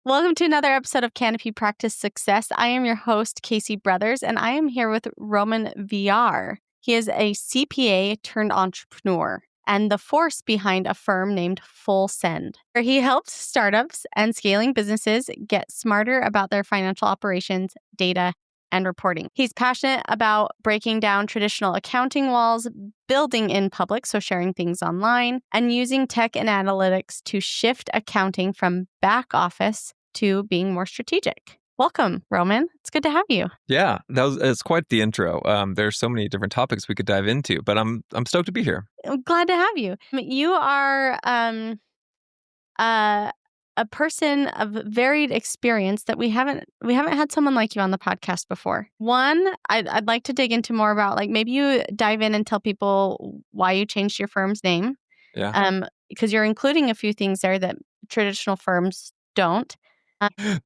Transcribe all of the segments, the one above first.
Welcome to another episode of Canopy Practice Success. I am your host, Casey Brothers, and I am here with Roman Villard. He is a CPA turned entrepreneur and the force behind a firm named Full Send, where he helps startups and scaling businesses get smarter about their financial operations, data, and reporting. He's passionate about breaking down traditional accounting walls, building in public, so sharing things online, and using tech and analytics to shift accounting from back office to being more strategic. Welcome, Roman. It's good to have you. Yeah, it's quite the intro. There's so many different topics we could dive into, but I'm stoked to be here. I'm glad to have you. You are a person of varied experience that we haven't had someone like you on the podcast before. One, I'd like to dig into more about, like, maybe you dive in and tell people why you changed your firm's name. Yeah. Because you're including a few things there that traditional firms don't.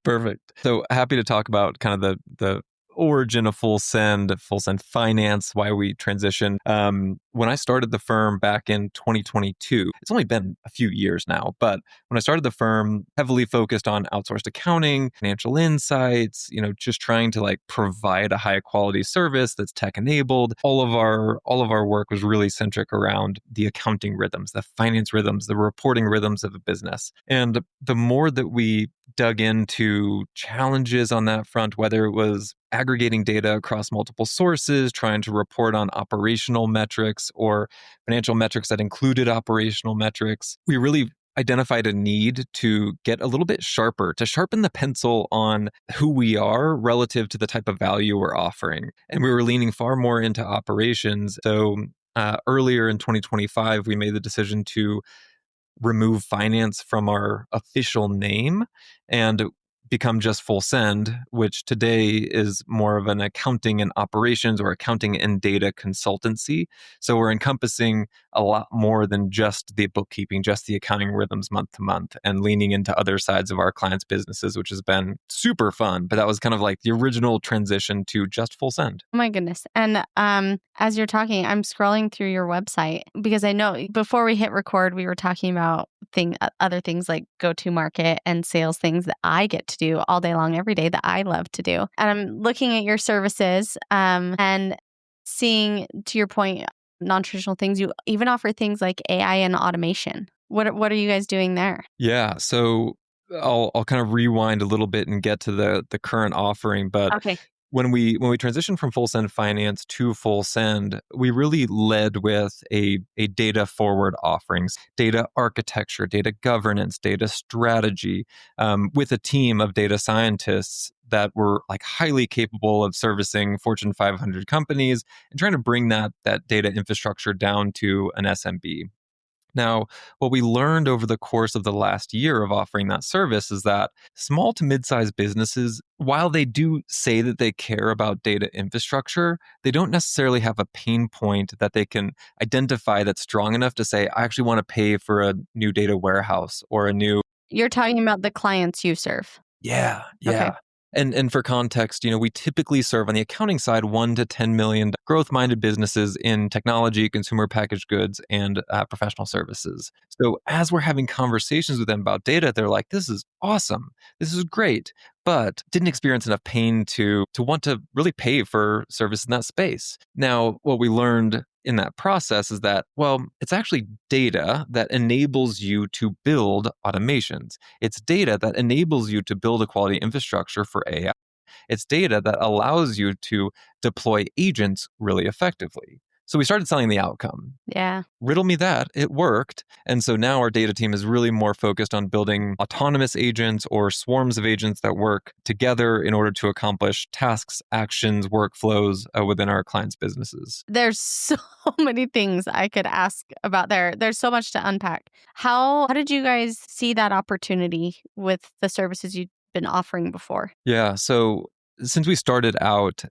Perfect. So happy to talk about kind of the origin of Full Send Finance, why we transitioned. When I started the firm back in 2022, it's only been a few years now, but when I started the firm, heavily focused on outsourced accounting, financial insights, just trying to provide a high quality service that's tech enabled. All of our work was really centric around the accounting rhythms, the finance rhythms, the reporting rhythms of a business. And the more that we dug into challenges on that front, whether it was aggregating data across multiple sources, trying to report on operational metrics or financial metrics that included operational metrics, we really identified a need to get a little bit sharper, to sharpen the pencil on who we are relative to the type of value we're offering. And we were leaning far more into operations. So earlier in 2025, we made the decision to remove finance from our official name and become just Full Send, which today is more of an accounting and operations or accounting and data consultancy. So we're encompassing a lot more than just the bookkeeping, just the accounting rhythms month to month, and leaning into other sides of our clients' businesses, which has been super fun. But that was kind of like the original transition to just Full Send. Oh my goodness. And as you're talking, I'm scrolling through your website because I know before we hit record, we were talking about other things like go-to-market and sales things that I get to do all day long, every day, that I love to do. And I'm looking at your services and seeing, to your point, non-traditional things. You even offer things like AI and automation. What are you guys doing there? Yeah, so I'll kind of rewind a little bit and get to the current offering, but Okay. When we transitioned from Full Send Finance to Full Send, we really led with a data forward offerings, data architecture, data governance, data strategy, with a team of data scientists that were highly capable of servicing Fortune 500 companies and trying to bring that data infrastructure down to an SMB. Now, what we learned over the course of the last year of offering that service is that small to mid-sized businesses, while they do say that they care about data infrastructure, they don't necessarily have a pain point that they can identify that's strong enough to say, I actually want to pay for a new data warehouse or a new... You're talking about the clients you serve. Yeah. Okay. And for context, we typically serve on the accounting side 1 to 10 million growth-minded businesses in technology, consumer packaged goods, and professional services. So as we're having conversations with them about data, they're like, this is awesome. This is great, but didn't experience enough pain to want to really pay for service in that space. Now, what we learned in that process is that, well, it's actually data that enables you to build automations. It's data that enables you to build a quality infrastructure for AI. It's data that allows you to deploy agents really effectively. So we started selling the outcome. Yeah. Riddle me that, it worked. And so now our data team is really more focused on building autonomous agents or swarms of agents that work together in order to accomplish tasks, actions, workflows within our clients' businesses. There's so many things I could ask about there. There's so much to unpack. How did you guys see that opportunity with the services you've been offering before? Yeah, so since we started out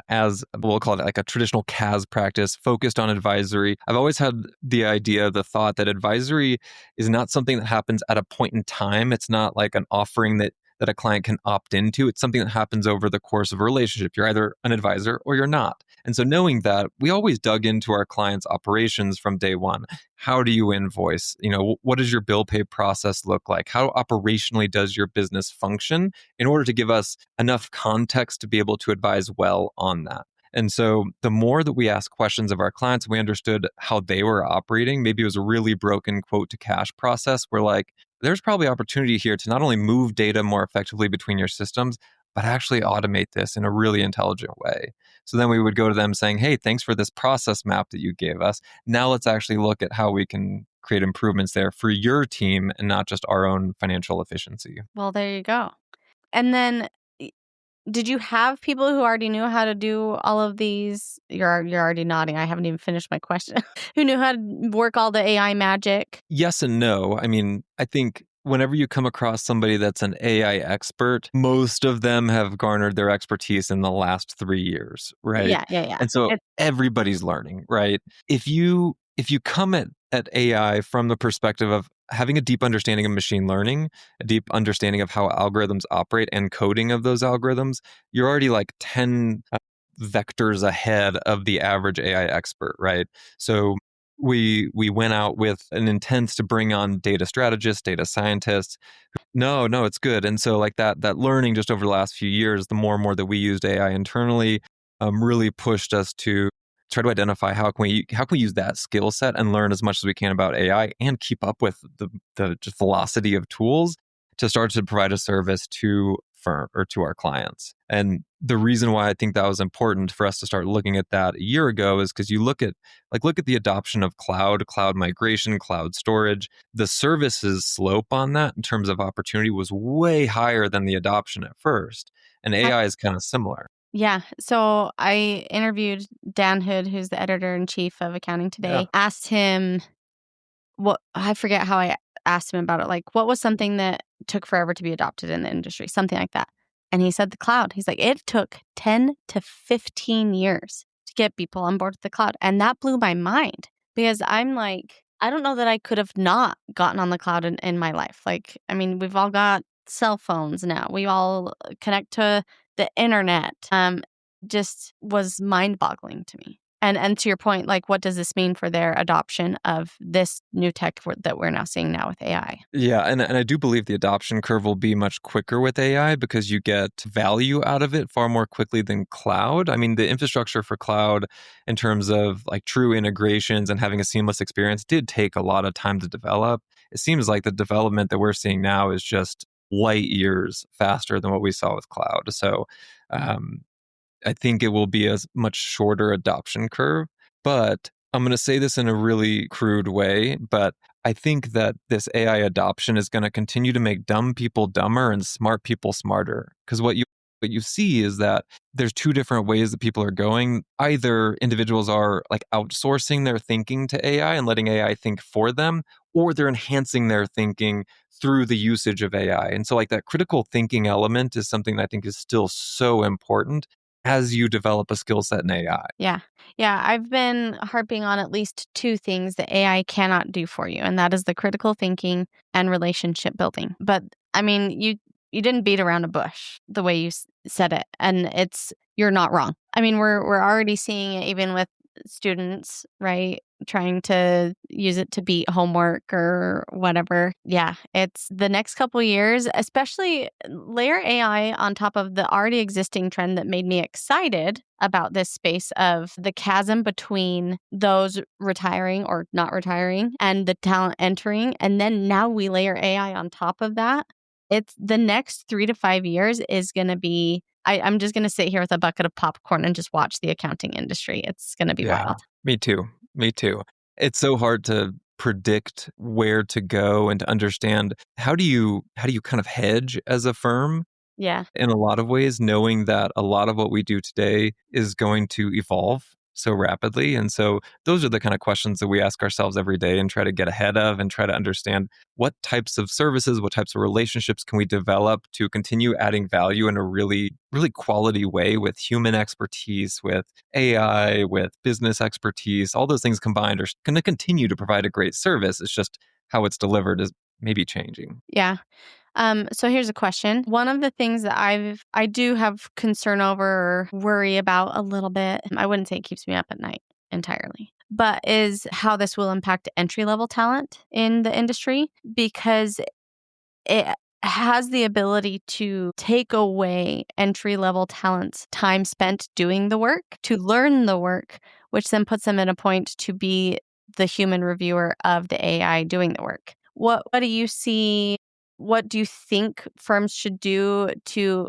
as, we'll call it a traditional CAS practice focused on advisory, I've always had the thought that advisory is not something that happens at a point in time. It's not like an offering that that a client can opt into. It's something that happens over the course of a relationship. You're either an advisor or you're not. And so knowing that, we always dug into our clients' operations from day one. How do you invoice? What does your bill pay process look like? How operationally does your business function, in order to give us enough context to be able to advise well on that? And so the more that we asked questions of our clients, we understood how they were operating. Maybe it was a really broken quote to cash process. We're like, there's probably opportunity here to not only move data more effectively between your systems, but actually automate this in a really intelligent way. So then we would go to them saying, hey, thanks for this process map that you gave us. Now let's actually look at how we can create improvements there for your team and not just our own financial efficiency. Well, there you go. And then did you have people who already knew how to do all of these? You're already nodding. I haven't even finished my question. Who knew how to work all the AI magic? Yes and no. I mean, I think whenever you come across somebody that's an AI expert, most of them have garnered their expertise in the last 3 years, right? Yeah. And so everybody's learning, right? If you come at AI from the perspective of having a deep understanding of machine learning, a deep understanding of how algorithms operate and coding of those algorithms, you're already like 10 vectors ahead of the average AI expert, right? So we went out with an intent to bring on data strategists, data scientists. No, it's good. And so like that learning just over the last few years, the more and more that we used AI internally, really pushed us to try to identify how can we use that skill set and learn as much as we can about AI and keep up with the just velocity of tools to start to provide a service to firm or to our clients. And the reason why I think that was important for us to start looking at that a year ago is because you look at the adoption of cloud migration, cloud storage. The services slope on that in terms of opportunity was way higher than the adoption at first. And AI is kind of similar. Yeah. So I interviewed Dan Hood, who's the editor-in-chief of Accounting Today. Yeah. Asked him I forget how I asked him about it. Like, what was something that took forever to be adopted in the industry? Something like that. And he said the cloud. He's like, it took 10 to 15 years to get people on board with the cloud. And that blew my mind because I'm like, I don't know that I could have not gotten on the cloud in my life. Like, I mean, we've all got cell phones now. We all connect to the internet. Just was mind-boggling to me. And to your point, like, what does this mean for their adoption of this new tech that we're now seeing now with AI? Yeah, and I do believe the adoption curve will be much quicker with AI because you get value out of it far more quickly than cloud. I mean, the infrastructure for cloud in terms of like true integrations and having a seamless experience did take a lot of time to develop. It seems like the development that we're seeing now is just light years faster than what we saw with cloud. So, I think it will be a much shorter adoption curve. But I'm going to say this in a really crude way, but I think that this AI adoption is going to continue to make dumb people dumber and smart people smarter. Because what you see is that there's two different ways that people are going. Either individuals are like outsourcing their thinking to AI and letting AI think for them, or they're enhancing their thinking through the usage of AI. And so like that critical thinking element is something that I think is still so important as you develop a skill set in AI. Yeah. I've been harping on at least two things that AI cannot do for you, and that is the critical thinking and relationship building. But I mean, you didn't beat around a bush the way you said it, and you're not wrong. I mean, we're already seeing it even with students, right? Trying to use it to beat homework or whatever. Yeah, it's the next couple years, especially layer AI on top of the already existing trend that made me excited about this space of the chasm between those retiring or not retiring and the talent entering. And then now we layer AI on top of that. It's the next 3 to 5 years is going to be I'm just going to sit here with a bucket of popcorn and just watch the accounting industry. It's going to be wild. Me too. It's so hard to predict where to go and to understand how do you kind of hedge as a firm. Yeah. In a lot of ways, knowing that a lot of what we do today is going to evolve so rapidly. And so those are the kind of questions that we ask ourselves every day and try to get ahead of and try to understand what types of services, what types of relationships can we develop to continue adding value in a really, really quality way with human expertise, with AI, with business expertise. All those things combined are going to continue to provide a great service. It's just how it's delivered is maybe changing. Yeah. So here's a question. One of the things that I do have concern over or worry about a little bit, I wouldn't say it keeps me up at night entirely, but is how this will impact entry-level talent in the industry, because it has the ability to take away entry-level talent's time spent doing the work, to learn the work, which then puts them in a point to be the human reviewer of the AI doing the work. What do you see? What do you think firms should do to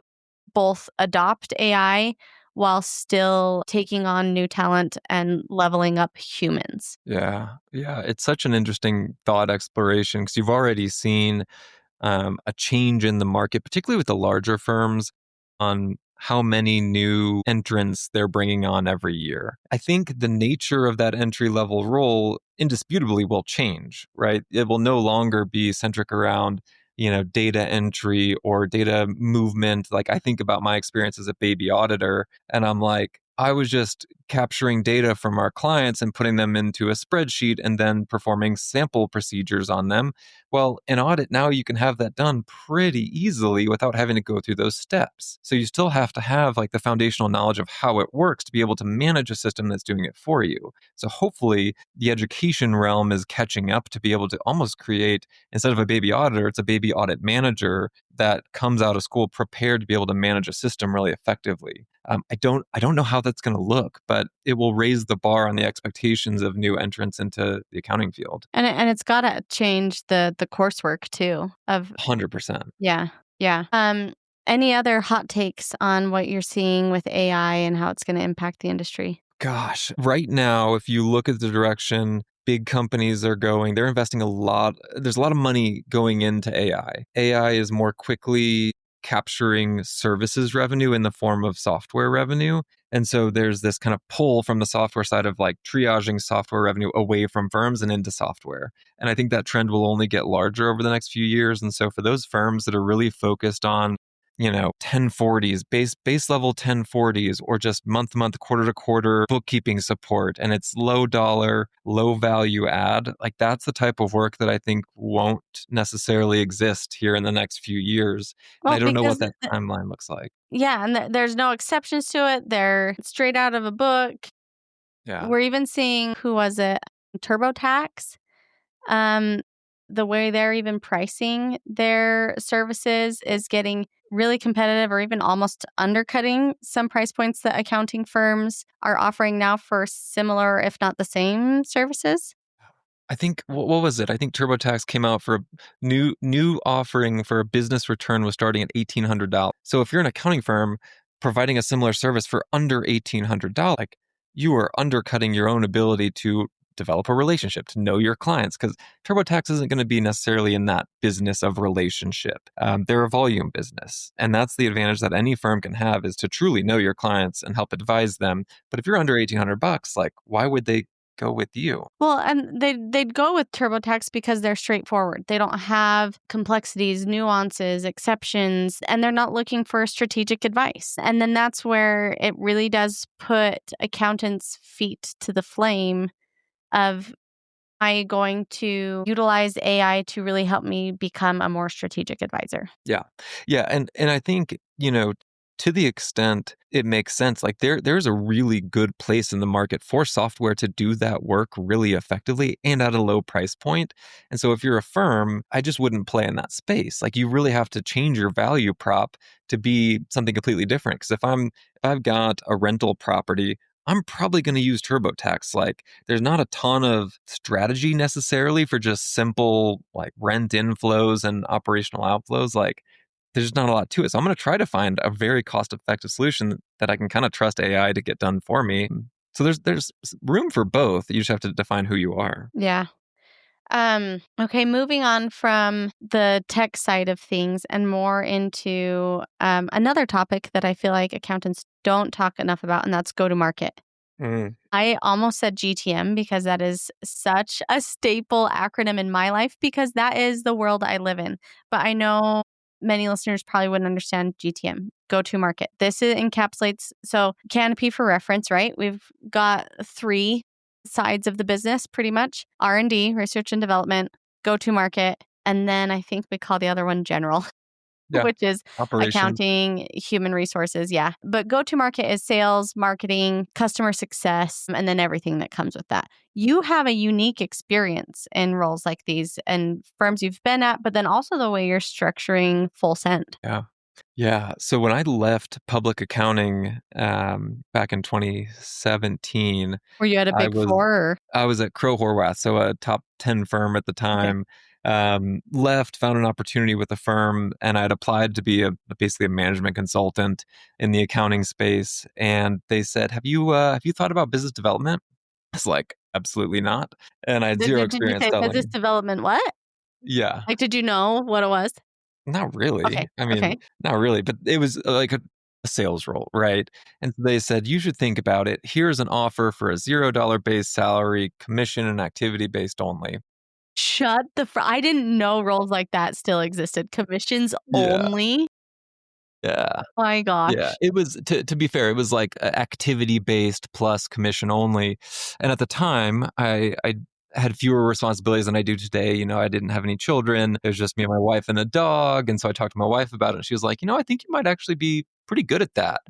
both adopt AI while still taking on new talent and leveling up humans? Yeah. Yeah. It's such an interesting thought exploration because you've already seen a change in the market, particularly with the larger firms, on how many new entrants they're bringing on every year. I think the nature of that entry level role indisputably will change, right? It will no longer be centric around data entry or data movement. Like, I think about my experience as a baby auditor, and I'm like, I was just capturing data from our clients and putting them into a spreadsheet and then performing sample procedures on them. Well, in audit now, you can have that done pretty easily without having to go through those steps. So you still have to have like the foundational knowledge of how it works to be able to manage a system that's doing it for you. So hopefully the education realm is catching up to be able to almost create, instead of a baby auditor, it's a baby audit manager that comes out of school prepared to be able to manage a system really effectively. I don't know how that's going to look, but it will raise the bar on the expectations of new entrants into the accounting field. And it's got to change the coursework too of 100%. yeah. Yeah. Any other hot takes on what you're seeing with AI and how it's going to impact the industry? Gosh, right now, if you look at the direction big companies are going, they're investing a lot. There's a lot of money going into AI. AI is more quickly capturing services revenue in the form of software revenue. And so there's this kind of pull from the software side of like triaging software revenue away from firms and into software. And I think that trend will only get larger over the next few years. And so for those firms that are really focused on 1040s, base level 1040s, or just month to month, quarter to quarter bookkeeping support, and it's low dollar, low value add, like that's the type of work that I think won't necessarily exist here in the next few years. And Well, I don't know what because that timeline looks like. yeah, and there's no exceptions to it. They're straight out of a book. Yeah. We're even seeing, who was it? TurboTax. Um, the way they're even pricing their services is getting really competitive or even almost undercutting some price points that accounting firms are offering now for similar, if not the same services. I think what was it? I think TurboTax came out for a new offering for a business return was starting at $1,800. So if you're an accounting firm providing a similar service for under $1,800, like you are undercutting your own ability to develop a relationship, to know your clients, because TurboTax isn't going to be necessarily in that business of relationship. They're a volume business, and that's the advantage that any firm can have, is to truly know your clients and help advise them. But if you're under $1,800, like why would they go with you? Well, and they'd go with TurboTax because they're straightforward. They don't have complexities, nuances, exceptions, and they're not looking for strategic advice. And then that's where it really does put accountants' feet to the flame of, am I going to utilize AI to really help me become a more strategic advisor? Yeah. Yeah, and I think, to the extent it makes sense, like there's a really good place in the market for software to do that work really effectively and at a low price point. And so if you're a firm, I just wouldn't play in that space. Like you really have to change your value prop to be something completely different. Because if I've got a rental property, I'm probably going to use TurboTax. Like there's not a ton of strategy necessarily for just simple like rent inflows and operational outflows. Like there's not a lot to it. So I'm going to try to find a very cost-effective solution that I can kind of trust AI to get done for me. So there's room for both. You just have to define who you are. Yeah. Okay, moving on from the tech side of things and more into another topic that I feel like accountants don't talk enough about, and that's go to market. Mm, I almost said GTM because that is such a staple acronym in my life because that is the world I live in. But I know many listeners probably wouldn't understand GTM, go to market. Encapsulates, so Canopy for reference, right? We've got three sides of the business pretty much: R&D, research and development, go to market, And then I think we call the other one general, Yeah. which is Operations. accounting, human resources. Yeah. But go to market is sales, marketing, customer success, and then everything that comes with that. You have a unique experience in roles like these and firms you've been at, but then also the way you're structuring Full Send. Yeah. Yeah. So when I left public accounting back in 2017, Were you at a I big was four or? I was at Crowe Horwath, so a top 10 firm at the Okay. time. Left, found an opportunity with the firm, and I'd applied to be basically a management consultant in the accounting space. And they said, have you thought about business development?" I was like, "Absolutely not." And I had zero Did you experience say business selling. development what? Yeah. Like, did you know what it was? Not really. Okay. I mean, Okay. not really, but it was like a sales role, right? And so they said, "You should think about it. Here's an offer for a $0 base salary, commission and activity based only." Shut the I didn't know roles like that still existed. Commissions Yeah. only? Yeah. My Yeah. gosh. It was to be fair, it was like activity based plus commission only. And at the time, I had fewer responsibilities than I do today. I didn't have any children. It was just me and my wife and a dog. And so I talked to my wife about it, and she was like, "I think you might actually be pretty good at that."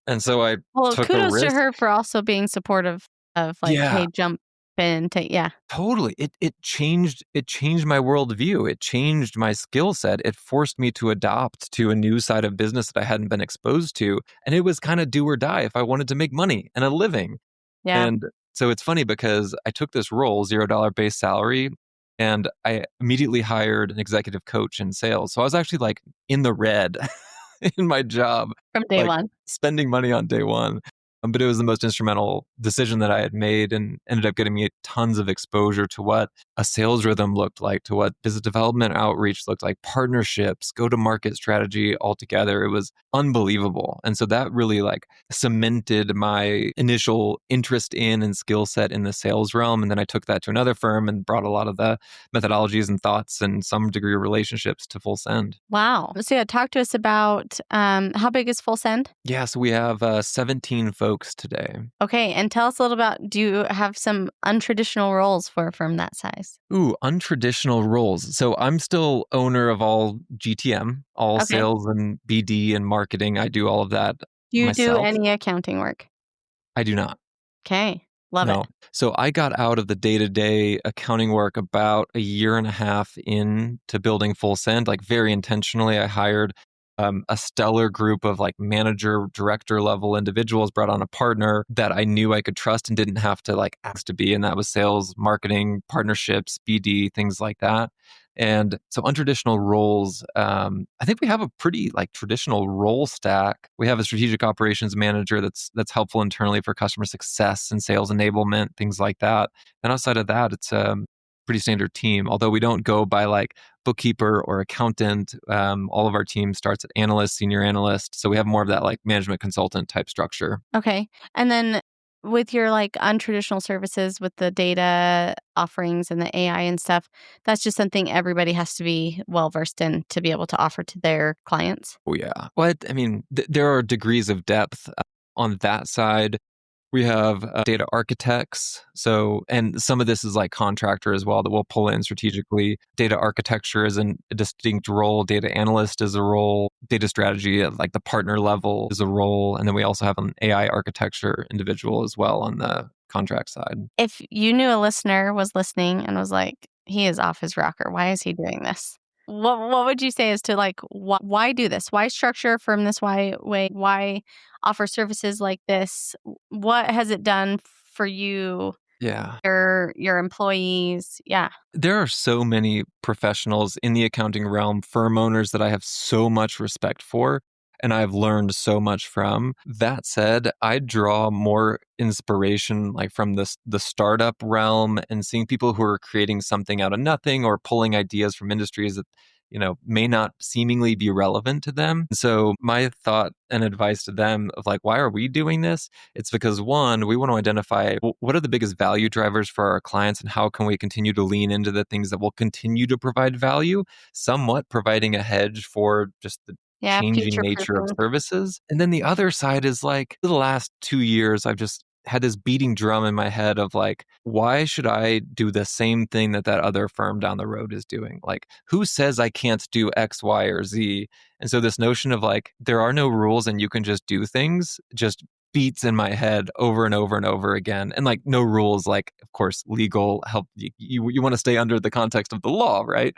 And so I Well, took a kudos to risk. her for also being supportive of like, Yeah. "Hey, jump in, take." Yeah. Totally. It changed my worldview. It changed my skill set. It forced me to adopt to a new side of business that I hadn't been exposed to. And it was kind of do or die if I wanted to make money and a living. Yeah. And so it's funny because I took this role, $0 base salary, and I immediately hired an executive coach in sales. So I was actually like in the red in my job, From day like one. spending money on day one. But it was the most instrumental decision that I had made, and ended up getting me tons of exposure to what a sales rhythm looked like, to what business development outreach looked like, partnerships, go to market strategy altogether. It was unbelievable. And so that really like cemented my initial interest in and skill set in the sales realm. And then I took that to another firm and brought a lot of the methodologies and thoughts and some degree of relationships to Full Send. Wow. So yeah, talk to us about how big is Full Send? Yeah, so we have 17 folks today. Okay, and tell us a little about, do you have some untraditional roles for a firm that size? Ooh, untraditional roles. So I'm still owner of all GTM, all Okay. sales and BD and marketing. I do all of that Do you do myself. any accounting work? I do not. Okay. Love it. No. So I got out of the day-to-day accounting work about a year and a half into building Full Send. Like very intentionally, I hired a stellar group of like manager, director level individuals, brought on a partner that I knew I could trust and didn't have to like ask to be. And that was sales, marketing, partnerships, BD, things like that. And so untraditional roles, I think we have a pretty like traditional role stack. We have a strategic operations manager that's helpful internally for customer success and sales enablement, things like that. And outside of that, it's a pretty standard team. Although we don't go by like bookkeeper or accountant, all of our team starts at analyst, senior analyst. So we have more of that like management consultant type structure. Okay. And then with your like untraditional services with the data offerings and the AI and stuff, that's just something everybody has to be well versed in to be able to offer to their clients. Oh yeah. Well, I mean, there are degrees of depth on that side. We have data architects. So, and some of this is like contractor as well that we'll pull in strategically. Data architecture is a distinct role. Data analyst is a role. Data strategy at like the partner level is a role. And then we also have an AI architecture individual as well on the contract side. If you knew a listener was listening and was like, he is off his rocker, why is he doing this? What would you say as to like why do this? Why structure a firm this way? Why offer services like this? What has it done for you, Yeah. your employees? Yeah. There are so many professionals in the accounting realm, firm owners that I have so much respect for and I've learned so much from. That said, I draw more inspiration like from the startup realm and seeing people who are creating something out of nothing or pulling ideas from industries that may not seemingly be relevant to them. So my thought and advice to them of like, why are we doing this? It's because one, we want to identify what are the biggest value drivers for our clients and how can we continue to lean into the things that will continue to provide value, somewhat providing a hedge for just the Yeah, changing future nature of proofing. services. And then the other side is like the last 2 years, I've just had this beating drum in my head of like, why should I do the same thing that other firm down the road is doing? Like, who says I can't do X, Y, or Z? And so this notion of like, there are no rules and you can just do things just beats in my head over and over and over again. And like, no rules, like, of course, legal help. You want to stay under the context of the law, right?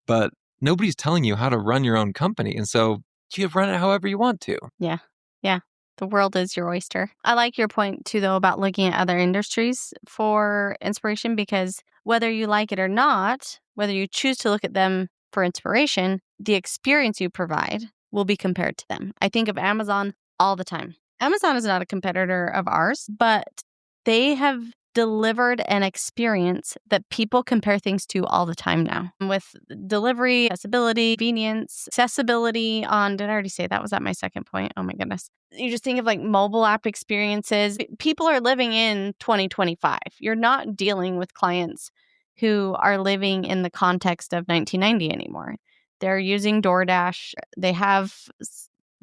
But nobody's telling you how to run your own company. And so you run it however you want to. Yeah. Yeah. The world is your oyster. I like your point too, though, about looking at other industries for inspiration, because whether you like it or not, whether you choose to look at them for inspiration, the experience you provide will be compared to them. I think of Amazon all the time. Amazon is not a competitor of ours, but they have delivered an experience that people compare things to all the time now, with delivery, accessibility, convenience, accessibility on, did I already say that? Was that my second point? Oh my goodness. You just think of like mobile app experiences. People are living in 2025. You're not dealing with clients who are living in the context of 1990 anymore. They're using DoorDash. They have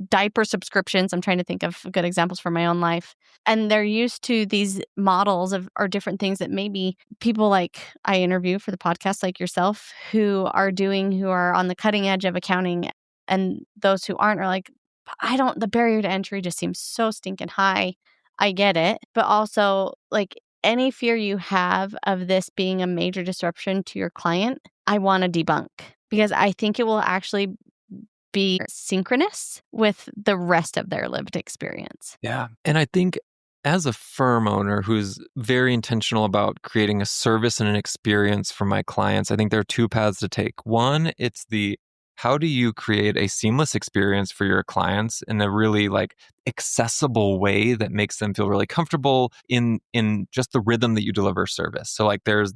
diaper subscriptions. I'm trying to think of good examples from my own life. And they're used to these models of or different things that maybe people like I interview for the podcast, like yourself, who are on the cutting edge of accounting. And those who aren't are like, the barrier to entry just seems so stinking high. I get it. But also, like, any fear you have of this being a major disruption to your client, I want to debunk, because I think it will actually be synchronous with the rest of their lived experience. Yeah. And I think as a firm owner who's very intentional about creating a service and an experience for my clients, I think there are two paths to take. One, it's how do you create a seamless experience for your clients in a really like accessible way that makes them feel really comfortable in just the rhythm that you deliver service. So like there's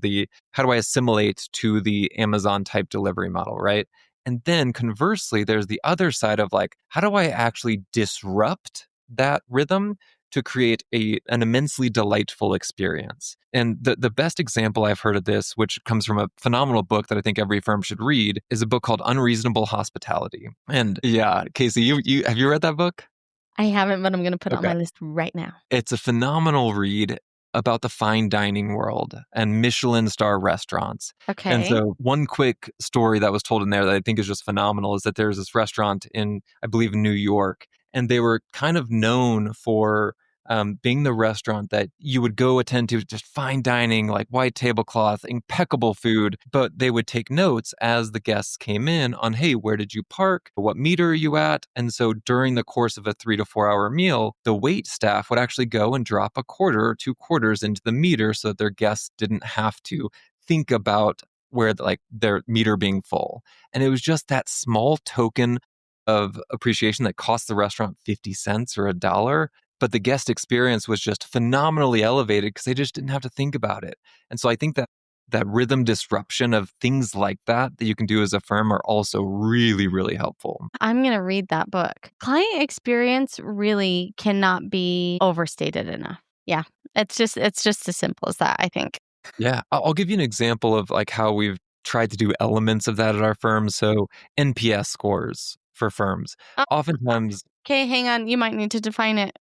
how do I assimilate to the Amazon type delivery model, right? And then conversely, there's the other side of like, how do I actually disrupt that rhythm to create an immensely delightful experience? And the best example I've heard of this, which comes from a phenomenal book that I think every firm should read, is a book called Unreasonable Hospitality. And yeah, Casey, you have you read that book? I haven't, but I'm going to put it on my list right now. It's a phenomenal read about the fine dining world and Michelin star restaurants. Okay. And so one quick story that was told in there that I think is just phenomenal is that there's this restaurant in, I believe, New York, and they were kind of known for being the restaurant that you would go attend to, just fine dining, like white tablecloth, impeccable food. But they would take notes as the guests came in on, hey, where did you park? What meter are you at? And so during the course of a 3 to 4 hour meal, the wait staff would actually go and drop a quarter or 2 quarters into the meter so that their guests didn't have to think about where their meter being full. And it was just that small token of appreciation that cost the restaurant 50 cents or $1. But the guest experience was just phenomenally elevated because they just didn't have to think about it. And so I think that rhythm disruption of things like that you can do as a firm are also really, really helpful. I'm going to read that book. Client experience really cannot be overstated enough. Yeah, it's just as simple as that, I think. Yeah, I'll give you an example of like how we've tried to do elements of that at our firm. So NPS scores for firms. Oftentimes, okay, hang on. You might need to define it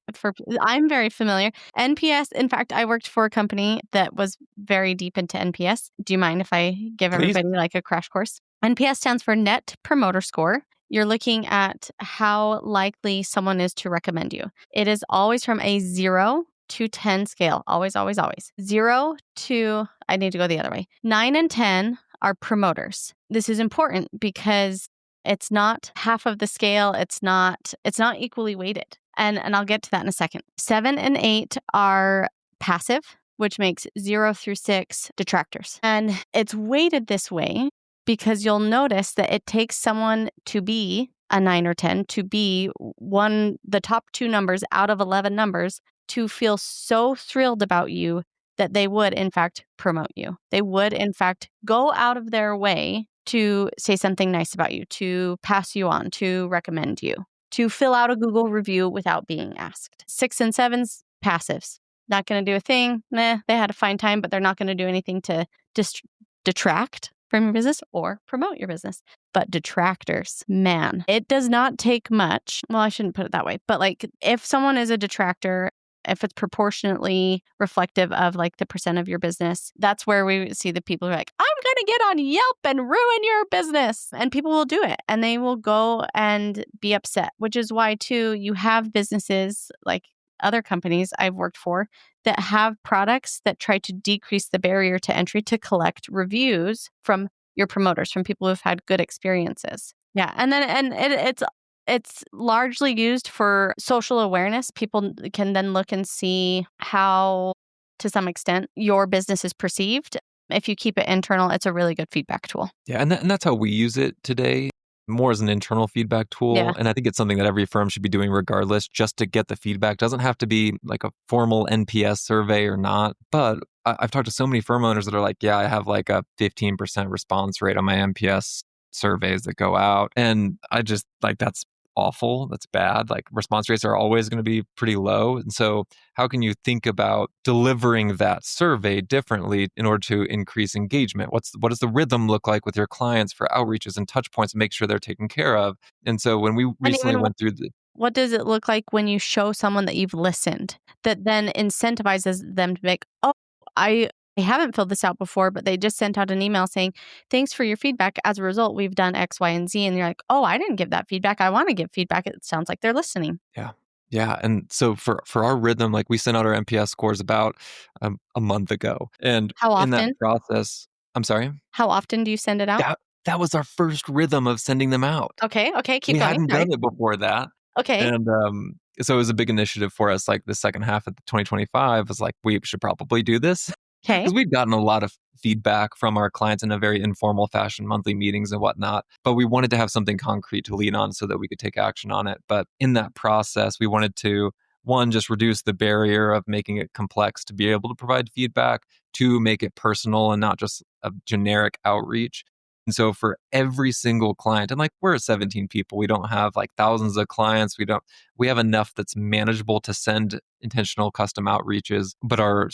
I'm very familiar. NPS, in fact, I worked for a company that was very deep into NPS. Do you mind if I give everybody like a crash course? NPS stands for Net Promoter Score. You're looking at how likely someone is to recommend you. It is always from a 0 to 10 scale. Always, always, always. 0 to, I need to go the other way. 9 and 10 are promoters. This is important because it's not half of the scale. It's not equally weighted. And I'll get to that in a second. 7 and 8 are passive, which makes 0 through 6 detractors. And it's weighted this way because you'll notice that it takes someone to be a 9 or 10 to be the top 2 numbers out of 11 numbers to feel so thrilled about you that they would, in fact, promote you. They would, in fact, go out of their way to say something nice about you, to pass you on, to recommend you, to fill out a Google review without being asked. 6 and 7's passives. Not going to do a thing. They had a fine time, but they're not going to do anything to detract from your business or promote your business. But detractors, man, it does not take much. Well, I shouldn't put it that way. But like if someone is a detractor, if it's proportionately reflective of like the percent of your business, that's where we see the people who are like, I'm going to get on Yelp and ruin your business. And people will do it and they will go and be upset, which is why too, you have businesses like other companies I've worked for that have products that try to decrease the barrier to entry to collect reviews from your promoters, from people who've had good experiences. Yeah. And then, it's largely used for social awareness. People can then look and see how, to some extent, your business is perceived. If you keep it internal, it's a really good feedback tool. Yeah, and that's how we use it today, more as an internal feedback Yeah. tool. And I think it's something that every firm should be doing regardless, just to get the feedback. Doesn't have to be like a formal NPS survey or not. But I've talked to so many firm owners that are like, yeah, I have like a 15% response rate on my NPS surveys that go out. And I just like, that's awful. That's bad. Like response rates are always going to be pretty low. And so how can you think about delivering that survey differently in order to increase engagement? What does the rhythm look like with your clients for outreaches and touch points and make sure they're taken care of? And so when we And recently even went through the what does it look like when you show someone that you've listened, that then incentivizes them to make, oh, I haven't filled this out before, but they just sent out an email saying, thanks for your feedback. As a result, we've done X, Y, and Z. And you're like, oh, I didn't give that feedback. I want to give feedback. It sounds like they're listening. Yeah. Yeah. And so for our rhythm, like we sent out our NPS scores about a month ago. And How in that often? process, I'm sorry? How often do you send it out? That was our first rhythm of sending them out. Okay. Keep We going. hadn't Sorry. done it before that. Okay. And so it was a big initiative for us. Like the second half of 2025 was like, we should probably do this Okay. because we've gotten a lot of feedback from our clients in a very informal fashion, monthly meetings and whatnot. But we wanted to have something concrete to lean on so that we could take action on it. But in that process, we wanted to, one, just reduce the barrier of making it complex to be able to provide feedback, two, make it personal and not just a generic outreach. And so for every single client, and like we're 17 people, we don't have like thousands of clients. We have enough that's manageable to send intentional custom outreaches. But our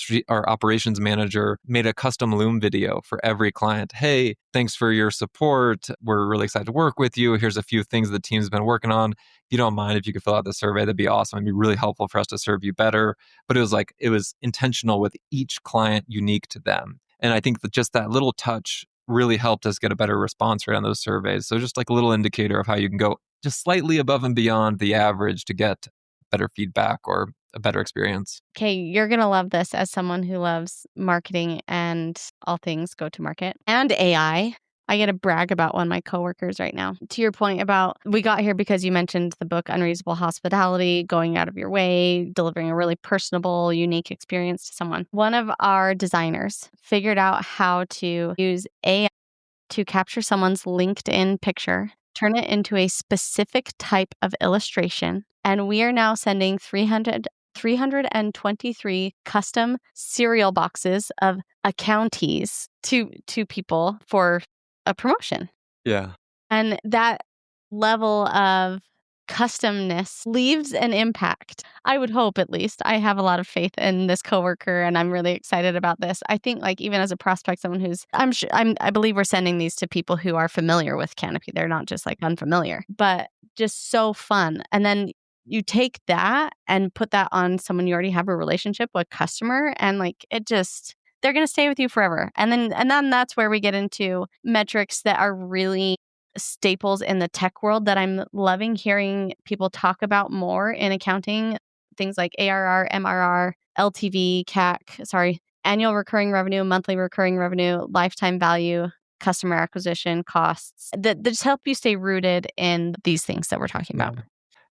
operations manager made a custom Loom video for every client. Hey, thanks for your support. We're really excited to work with you. Here's a few things the team's been working on. If you don't mind, if you could fill out the survey, that'd be awesome. It'd be really helpful for us to serve you better. But it was intentional with each client unique to them. And I think that just that little touch really helped us get a better response rate on those surveys. So just like a little indicator of how you can go just slightly above and beyond the average to get better feedback or a better experience. Okay, you're going to love this as someone who loves marketing and all things go to market and AI. I get to brag about one of my coworkers right now. To your point about we got here because you mentioned the book Unreasonable Hospitality, going out of your way, delivering a really personable, unique experience to someone. One of our designers figured out how to use AI to capture someone's LinkedIn picture, turn it into a specific type of illustration, and we are now sending 323 custom cereal boxes of accountees to people for a promotion. Yeah. And that level of customness leaves an impact. I would hope, at least. I have a lot of faith in this coworker and I'm really excited about this. I think like even as a prospect, someone who's I believe we're sending these to people who are familiar with Canopy. They're not just like unfamiliar, but just so fun. And then you take that and put that on someone you already have a relationship with, customer, and like they're going to stay with you forever. And then that's where we get into metrics that are really staples in the tech world that I'm loving hearing people talk about more in accounting. Things like ARR, MRR, LTV, CAC, annual recurring revenue, monthly recurring revenue, lifetime value, customer acquisition costs that just help you stay rooted in these things that we're talking about.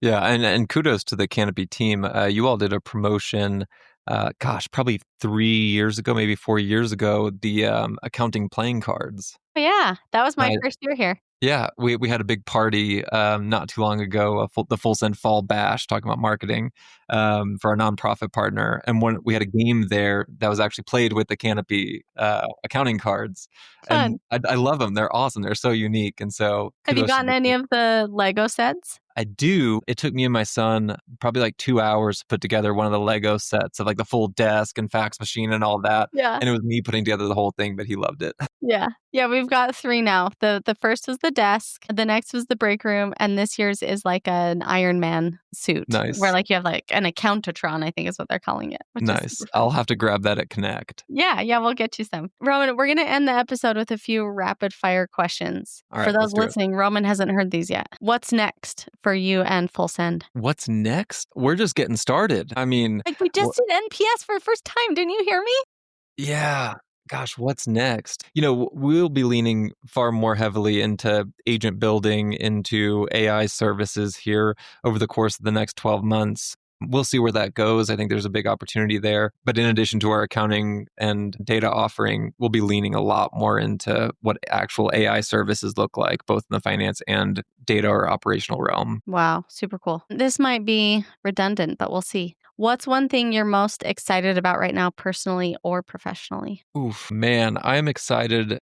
Yeah, and kudos to the Canopy team. You all did a promotion, probably 3 years ago, maybe 4 years ago, the accounting playing cards. Oh, yeah, that was my I, first year here. yeah, we had a big party not too long ago, the Full Send Fall Bash, talking about marketing for our nonprofit partner. And we had a game there that was actually played with the Canopy accounting cards. Fun. And I love them. They're awesome. They're so unique. And so Have you kudos to gotten the any team. of the Lego sets? I do. It took me and my son probably like 2 hours to put together one of the Lego sets of like the full desk and fax machine and all that. Yeah. And it was me putting together the whole thing, but he loved it. Yeah. Yeah, we've got 3 now. The first was the desk, the next was the break room, and this year's is like an Iron Man suit where Nice. like you have like an accountatron, I think is what they're calling it, which is Nice. super fun. I'll have to grab that at Connect. Yeah, we'll get you some. Roman, we're going to end the episode with a few rapid fire questions. All right, For those let's do it. listening, Roman hasn't heard these yet. What's next for you and Full Send? What's next? We're just getting started. I mean, Like we just did NPS for the first time. Didn't you hear me? yeah. Gosh, what's next? We'll be leaning far more heavily into agent building, into AI services here over the course of the next 12 months. We'll see where that goes. I think there's a big opportunity there. But in addition to our accounting and data offering, we'll be leaning a lot more into what actual AI services look like, both in the finance and data or operational realm. Wow, super cool. This might be redundant, but we'll see. What's one thing you're most excited about right now, personally or professionally? Oof, man, I'm excited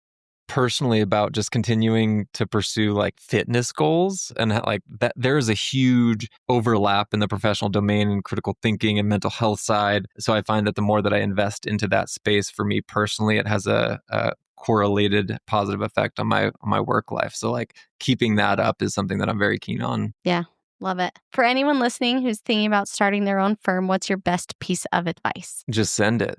personally about just continuing to pursue like fitness goals and like that there is a huge overlap in the professional domain and critical thinking and mental health side. So I find that the more that I invest into that space for me personally, it has a correlated positive effect on my work life. So like keeping that up is something that I'm very keen on. Yeah, love it. For anyone listening who's thinking about starting their own firm, what's your best piece of advice? Just send it.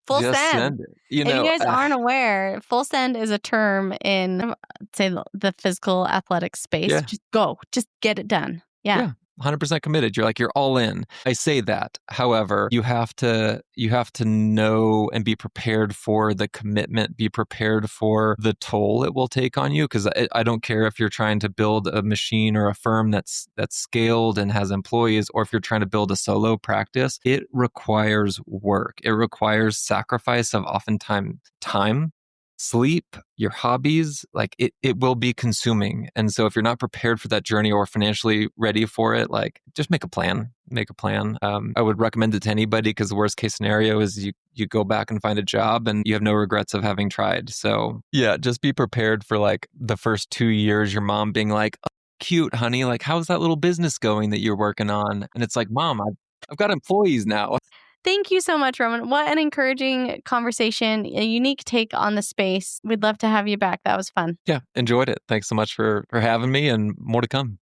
Full Just send. send it. If you guys aren't aware, full send is a term in, say, the physical athletic space. Yeah. Just go. Just get it done. Yeah. 100% committed. You're all in. I say that. However, you have to know and be prepared for the commitment, be prepared for the toll it will take on you. Because I don't care if you're trying to build a machine or a firm that's scaled and has employees, or if you're trying to build a solo practice. It requires work. It requires sacrifice of oftentimes time, sleep, your hobbies. Like it will be consuming. And so if you're not prepared for that journey or financially ready for it, like just make a plan. I would recommend it to anybody because the worst case scenario is you go back and find a job and you have no regrets of having tried. So yeah, just be prepared for like the first 2 years, your mom being like, oh, cute, honey. Like, how's that little business going that you're working on? And it's like, Mom, I've got employees now. Thank you so much, Roman. What an encouraging conversation, a unique take on the space. We'd love to have you back. That was fun. Yeah, enjoyed it. Thanks so much for having me, and more to come.